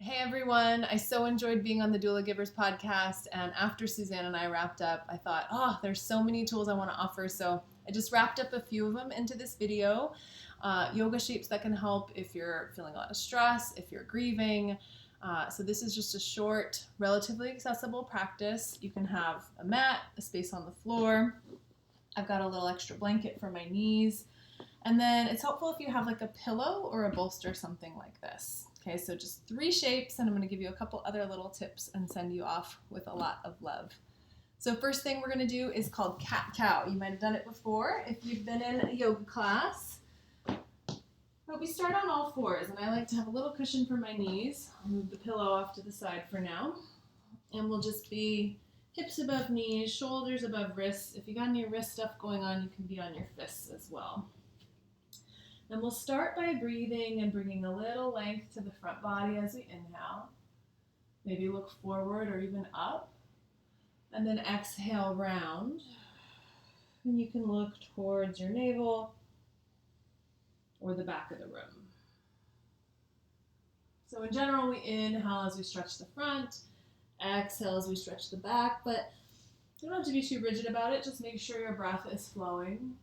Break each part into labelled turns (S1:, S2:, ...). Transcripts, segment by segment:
S1: Hey everyone, I so enjoyed being on the Doulagivers podcast, and after Suzanne and I wrapped up, I thought, there's so many tools I want to offer, so I just wrapped up a few of them into this video. Yoga shapes that can help if you're feeling a lot of stress, if you're grieving. So this is just a short, relatively accessible practice. You can have a mat, a space on the floor. I've got a little extra blanket for my knees. And then it's helpful if you have like a pillow or a bolster, something like this. Okay, so just 3 shapes, and I'm going to give you a couple other little tips and send you off with a lot of love. So first thing we're going to do is called cat-cow. You might have done it before if you've been in a yoga class. But we start on all fours, and I like to have a little cushion for my knees. I'll move the pillow off to the side for now. And we'll just be hips above knees, shoulders above wrists. If you got any wrist stuff going on, you can be on your fists as well. And we'll start by breathing and bringing a little length to the front body as we inhale. Maybe look forward or even up. And then exhale, round. And you can look towards your navel or the back of the room. So in general, we inhale as we stretch the front, exhale as we stretch the back, but you don't have to be too rigid about it. Just make sure your breath is flowing.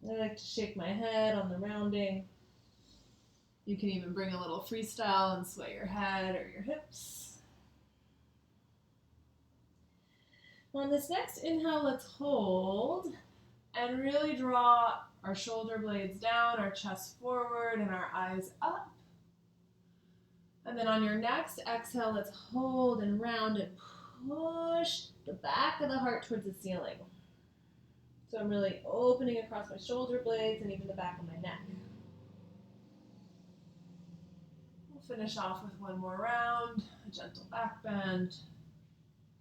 S1: I like to shake my head on the rounding. You can even bring a little freestyle and sway your head or your hips. On this next inhale, let's hold and really draw our shoulder blades down, our chest forward, and our eyes up. And then on your next exhale, let's hold and round and push the back of the heart towards the ceiling. So I'm really opening across my shoulder blades and even the back of my neck. We'll finish off with one more round, a gentle back bend,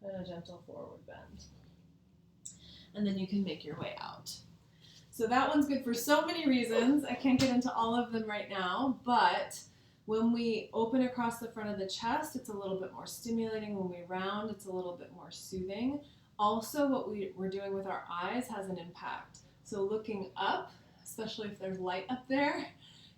S1: and a gentle forward bend. And then you can make your way out. So that one's good for so many reasons. I can't get into all of them right now, but when we open across the front of the chest, it's a little bit more stimulating. When we round, it's a little bit more soothing. Also, what we're doing with our eyes has an impact. So looking up, especially if there's light up there,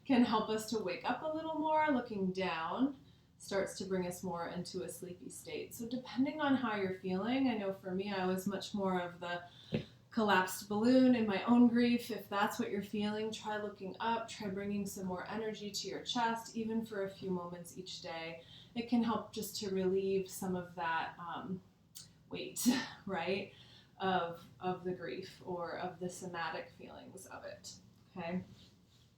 S1: can help us to wake up a little more. Looking down starts to bring us more into a sleepy state. So depending on how you're feeling, I know for me, I was much more of the collapsed balloon in my own grief. If that's what you're feeling, try looking up, try bringing some more energy to your chest, even for a few moments each day. It can help just to relieve some of that weight, right, of the grief or of the somatic feelings of it, okay?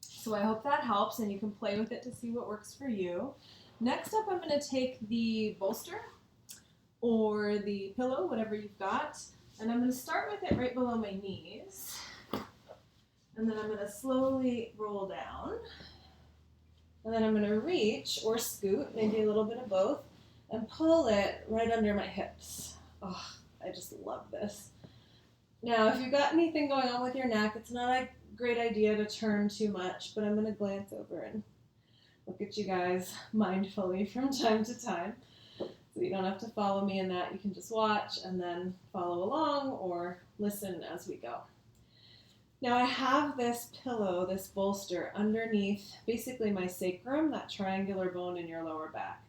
S1: So I hope that helps, and you can play with it to see what works for you. Next up, I'm going to take the bolster or the pillow, whatever you've got, and I'm going to start with it right below my knees, and then I'm going to slowly roll down, and then I'm going to reach or scoot, maybe a little bit of both, and pull it right under my hips. Oh, I just love this. Now, if you've got anything going on with your neck, it's not a great idea to turn too much, but I'm going to glance over and look at you guys mindfully from time to time. So you don't have to follow me in that. You can just watch and then follow along or listen as we go. Now I have this pillow, this bolster, underneath basically my sacrum, that triangular bone in your lower back.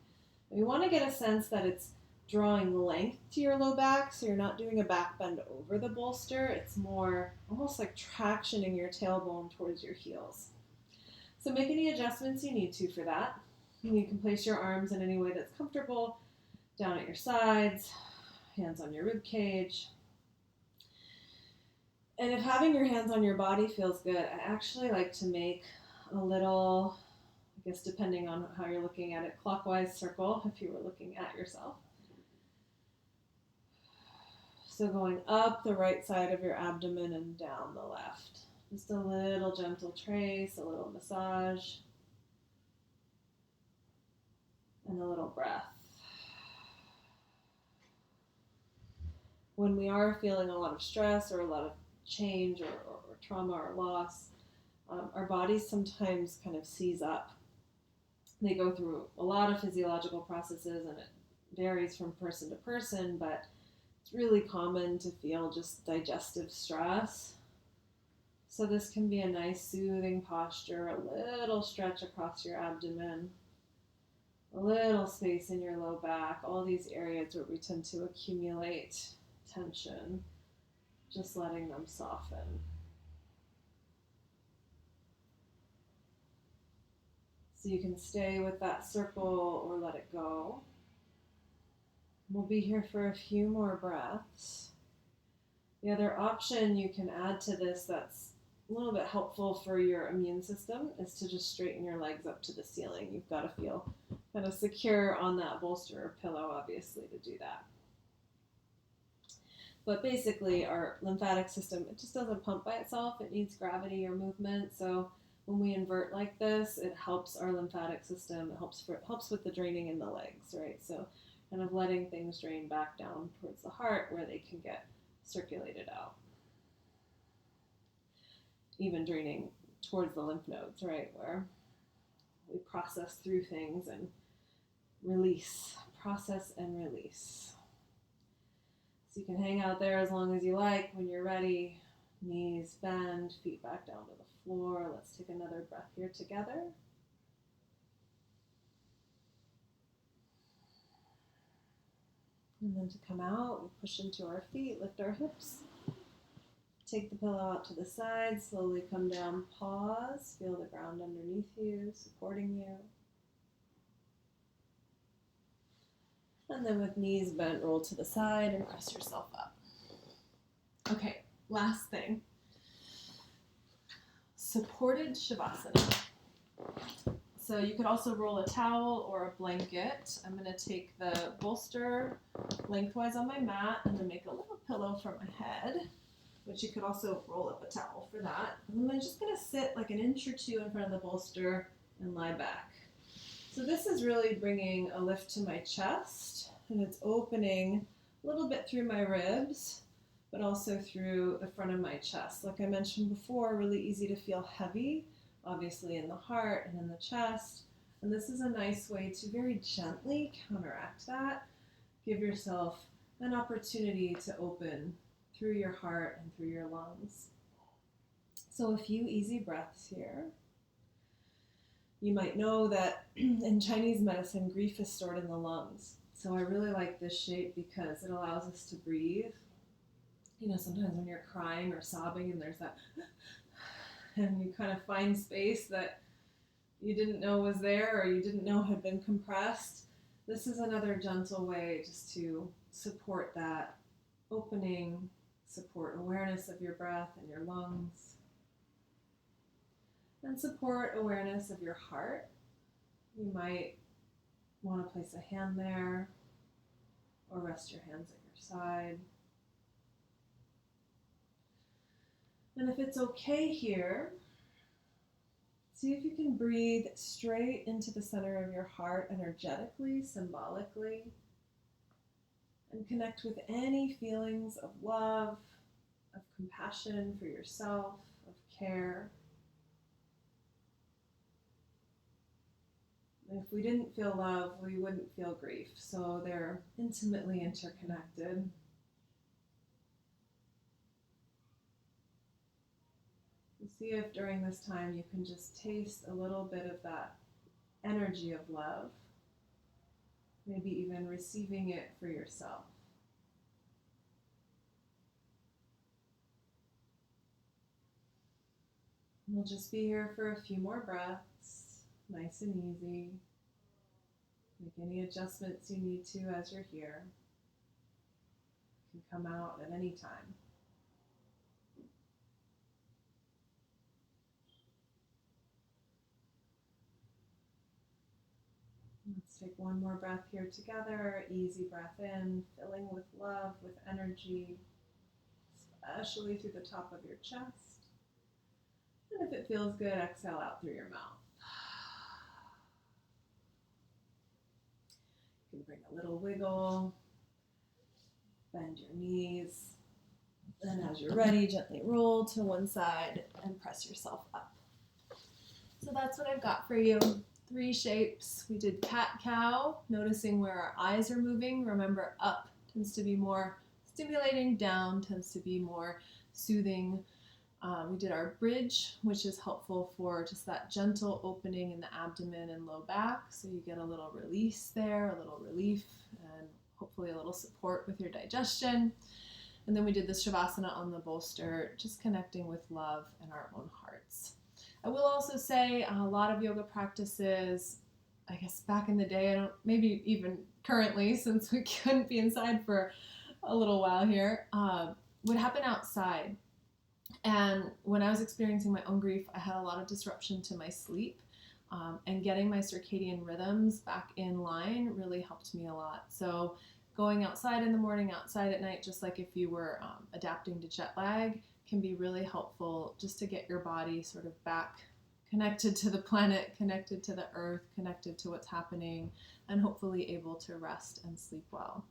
S1: And you want to get a sense that it's drawing length to your low back, so you're not doing a back bend over the bolster. It's more almost like tractioning your tailbone towards your heels. So make any adjustments you need to for that. You can place your arms in any way that's comfortable, down at your sides, hands on your rib cage. And if having your hands on your body feels good, I actually like to make a little, I guess depending on how you're looking at it, clockwise circle if you were looking at yourself. So going up the right side of your abdomen and down the left. Just a little gentle trace, a little massage, and a little breath. When we are feeling a lot of stress or a lot of change or trauma or loss, our bodies sometimes kind of seize up. They go through a lot of physiological processes, and it varies from person to person, but it's really common to feel just digestive stress. So this can be a nice soothing posture, a little stretch across your abdomen, a little space in your low back, all these areas where we tend to accumulate tension, just letting them soften. So you can stay with that circle or let it go. We'll be here for a few more breaths. The other option you can add to this that's a little bit helpful for your immune system is to just straighten your legs up to the ceiling. You've got to feel kind of secure on that bolster or pillow, obviously, to do that. But basically, our lymphatic system, it just doesn't pump by itself. It needs gravity or movement. So when we invert like this, it helps our lymphatic system. It helps with the draining in the legs, right? So kind of letting things drain back down towards the heart where they can get circulated out. Even draining towards the lymph nodes, right, where we process through things and release, process and release. So you can hang out there as long as you like. When you're ready, knees bend, feet back down to the floor. Let's take another breath here together. And then to come out, we push into our feet, lift our hips. Take the pillow out to the side, slowly come down, pause, feel the ground underneath you, supporting you. And then with knees bent, roll to the side and press yourself up. Okay, last thing. Supported Savasana. So you could also roll a towel or a blanket. I'm going to take the bolster lengthwise on my mat and then make a little pillow for my head. But you could also roll up a towel for that. And I'm just going to sit like an inch or two in front of the bolster and lie back. So this is really bringing a lift to my chest, and it's opening a little bit through my ribs, but also through the front of my chest. Like I mentioned before, really easy to feel heavy, obviously in the heart and in the chest. And this is a nice way to very gently counteract that. Give yourself an opportunity to open through your heart and through your lungs. So a few easy breaths here. You might know that in Chinese medicine, grief is stored in the lungs. So I really like this shape because it allows us to breathe. You know, sometimes when you're crying or sobbing and there's that, and you kind of find space that you didn't know was there or you didn't know had been compressed. This is another gentle way just to support that opening, support awareness of your breath and your lungs, and support awareness of your heart. You might want to place a hand there or rest your hands at your side. And if it's okay here, see if you can breathe straight into the center of your heart energetically, symbolically, and connect with any feelings of love, of compassion for yourself, of care. If we didn't feel love, we wouldn't feel grief. So they're intimately interconnected. And see if during this time you can just taste a little bit of that energy of love. Maybe even receiving it for yourself. We'll just be here for a few more breaths, nice and easy. Make any adjustments you need to as you're here. You can come out at any time. Let's take one more breath here together. Easy breath in, filling with love, with energy, especially through the top of your chest. And if it feels good, exhale out through your mouth. You can bring a little wiggle, bend your knees, and as you're ready, gently roll to one side and press yourself up. So that's what I've got for you. 3 shapes. We did cat-cow, noticing where our eyes are moving. Remember, up tends to be more stimulating, down tends to be more soothing, We did our bridge, which is helpful for just that gentle opening in the abdomen and low back. So you get a little release there, a little relief, and hopefully a little support with your digestion. And then we did the Savasana on the bolster, just connecting with love and our own hearts. I will also say a lot of yoga practices, I guess back in the day, maybe even currently, since we couldn't be inside for a little while here, would happen outside. And when I was experiencing my own grief, I had a lot of disruption to my sleep. And getting my circadian rhythms back in line really helped me a lot. So going outside in the morning, outside at night, just like if you were adapting to jet lag, can be really helpful just to get your body sort of back connected to the planet, connected to the earth, connected to what's happening, and hopefully able to rest and sleep well.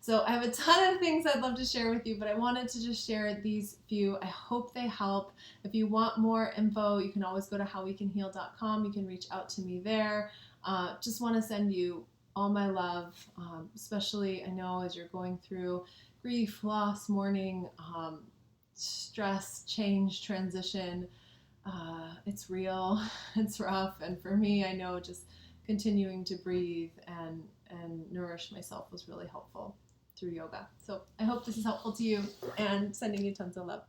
S1: So I have a ton of things I'd love to share with you, but I wanted to just share these few. I hope they help. If you want more info, you can always go to howwecanheal.com. You can reach out to me there. Just want to send you all my love, especially I know as you're going through grief, loss, mourning, stress, change, transition. It's real, it's rough, and for me, I know just continuing to breathe and nourish myself was really helpful through yoga. So I hope this is helpful to you, and sending you tons of love.